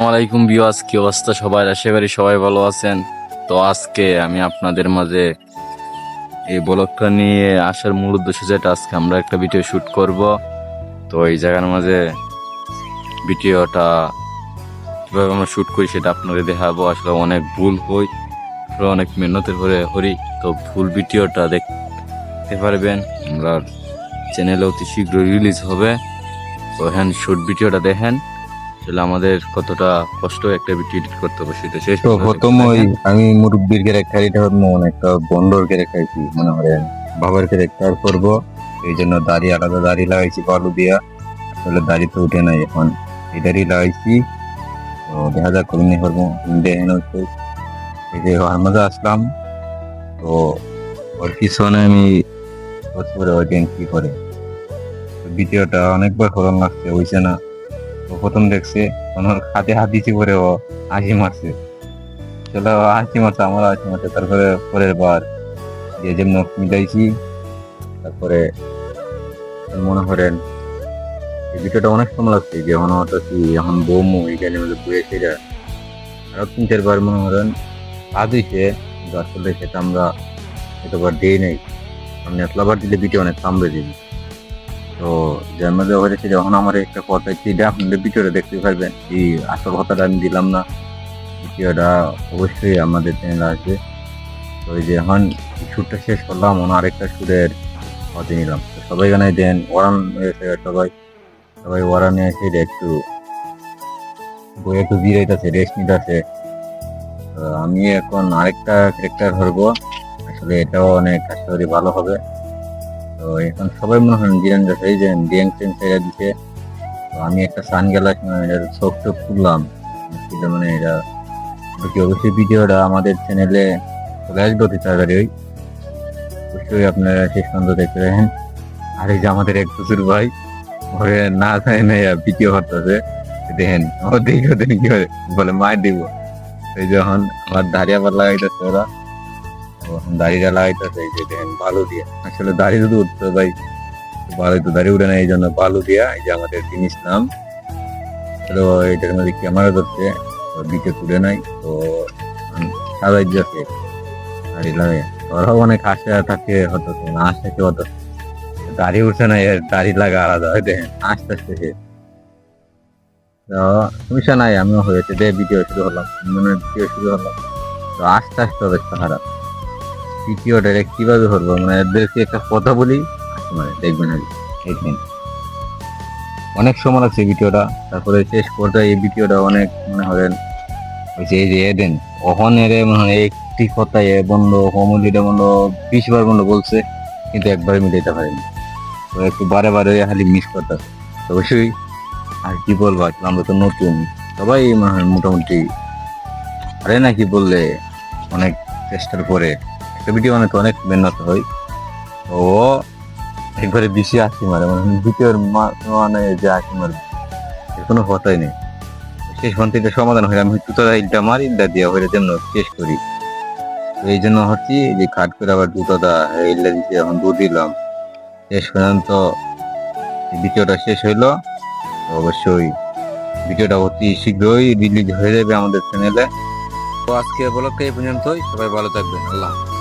ওয়ালাইকুম ভিউয়ার্স, কি অবস্থা সবার? আশা করি সবাই ভালো আছেন। তো আজকে আমি আপনাদের মাঝে এই ব্লগটা নিয়ে আসার মূল উদ্দেশ্য যেটা, আজকে আমরা একটা ভিডিও শুট করব। তো এই জায়গার মাঝে ভিডিওটা কিভাবে আমরা শুট করি সেটা আপনাদের দেখাবো। আসলে অনেক ভুল হই, আসলে অনেক মেহনতের পরে করি। তো ভুল ভিডিওটা দেখতে পারবেন আমরা চ্যানেলে অতি শীঘ্রই রিলিজ হবে। তো হ্যাঁ, শুট ভিডিওটা দেখেন। আসলে আমাদের কতটা কষ্ট একটা ভিডিও এডিট করতে হবে সেটা শেষ তো পর্যন্ত প্রথম দেখতে ওই থাকেন। আমি মুরব্বীর ক্যারেক্টার, এটা মনে একটা বন্ডর ক্যারেক্টার কি মনে করেন, বাবার ক্যারেক্টার করব। এই জন্য দাড়ি, আলাদা দাড়ি লাগাইছি বালু দিয়া। আসলে দাড়ি তো উঠে নাই এখন, এই দাড়ি লাগাইছি। তো দেখা যাক কমিনি করবো। দেখেন হচ্ছে এই যে ওর মাঝে আসলাম। তো ওর পিছনে আমি করে ওই দিন কি করে ভিডিওটা অনেকবার ফলন লাগছে হইছে না। তো প্রথম দেখছে ওনার হাতে হাত দিছি করে ও হাসি মারছে। চলো হাসি মারছে, আমার হাসি মারছে। তারপরে পরের বার যে যেমন মিলাইছি। তারপরে মনে করেন এই ভিডিওটা অনেক সময় লাগছে, যে এখন হয়তো কি এখন বৌমু এখানে মধ্যে বুঝেছে এটা আরো 3-4 বার মনে করেন কাজ হয়েছে, কিন্তু আসলে সেটা আমরা এতবার দিই নাই। আমি এতলাবার দিলে ভিডিও অনেক কামড়ে দিবি। তো যার মধ্যে হয়েছে যখন আমার একটা কথা এটা আপনাদের ভিডিওটা দেখতে পারবেন, এই আসল কথাটা আমি দিলাম না। ভিডিওটা অবশ্যই আমাদের চ্যানেলে আছে। তো এই যে এখন শুটটা শেষ করলাম, আরেকটা শুটের মতে নিলাম। তো সবাই এখানে দেন ওরান হয়েছে, সবাই সবাই ওরানে এসে একটু বই একটু জিরাইতেছে, রেস্ট নিতেছে। আমি এখন আরেকটা ক্যারেক্টার ধরবো। আসলে এটাও অনেক আশা করি ভালো হবে। তো এখন সবাই মনে হয় জিরান যাচ্ছে, এই যে ডিএং চেন ছেড়ে দিচ্ছে। তো আমি একটা সান গ্লাস চোখ টোক খুললাম। মানে এটা অবশ্যই ভিডিওটা আমাদের চ্যানেলে চলে আসবে অতি তাড়াতাড়ি। অবশ্যই আপনারা শেষ পর্যন্ত দেখতে দেখেন। আর এই যে আমাদের এক দুসুর ভাই, ওরে না চাই না ভিডিও করতেছে, দেখেন ও দেখে দেখেন কি বলে মার দিব। এই যখন আমার দাড়ি আবার লাগাইতেছে ওরা, তখন দাড়িটা লাগাইতেছে এই যে দেখেন বালু দিয়ে। আসলে দাড়ি যদি উঠতো ভাই ভালোই, তো দাড়ি উঠে না, এই জন্য বালু দিয়া এই যে আমাদের জিনিস নাম। তো এটার মধ্যে ক্যামেরা ধরছে, দিকে তুলে নাই। তো সাজাই দিয়েছে দাড়ি লাগে। ওরাও অনেক আশা থাকে, হতো না আসতে হতো। দাড়ি উঠছে না, এর দাড়ি লাগা আলাদা হয় দেখেন আস্তে আস্তে শেষ। তো সমস্যা নাই, আমিও হয়েছে যে ভিডিও শুরু হলাম, ভিডিও শুরু হলাম। তো আস্তে আস্তে অবস্থা খারাপ। ভিডিওটা কিভাবে হলো, মানে এদেরকে একটা কথা বলি, মানে দেখবেন আর কি। দেখবেন অনেক সময় লাগছে ভিডিওটা। তারপরে শেষ পর্যায়ে এই ভিডিওটা অনেক মনে করেন ওই যে এই যে এদেন অহন এরে মনে হয় একটি কথায় এ বন্ধ কমলিটা বন্ধ 20 বার বন্ধ বলছে, কিন্তু একবারে মিলাইতে পারেনি। তো একটু বারে বারে খালি মিস করতেছে। তো অবশ্যই আর কি বলবো, আসলে আমরা তো নতুন, সবাই মনে হয় মোটামুটি পারে না কি বললে, অনেক চেষ্টার পরে একটা ভিডিও বানাতে অনেক মেহনত হয়। তো ও একবারে বেশি হাসি মারে, মানে ভিডিওর মানে যে হাসি মারে এর কোনো কথাই নেই। শেষ পর্যন্ত সমাধান হয়ে আমি জুতো ইলটা মারি, ইলটা দিয়ে হয়ে যেন শেষ করি। তো এই জন্য হচ্ছি যে কাট করে আবার জুতোটা ইল্লা দিতে এখন দুধ দিলাম। শেষ পর্যন্ত ভিডিওটা শেষ হইলো। তো অবশ্যই ভিডিওটা অতি শীঘ্রই রিলিজ হয়ে যাবে আমাদের চ্যানেলে। তো আজকে ব্লগটা এই পর্যন্তই, সবাই ভালো থাকবেন, আল্লাহ হাফেজ।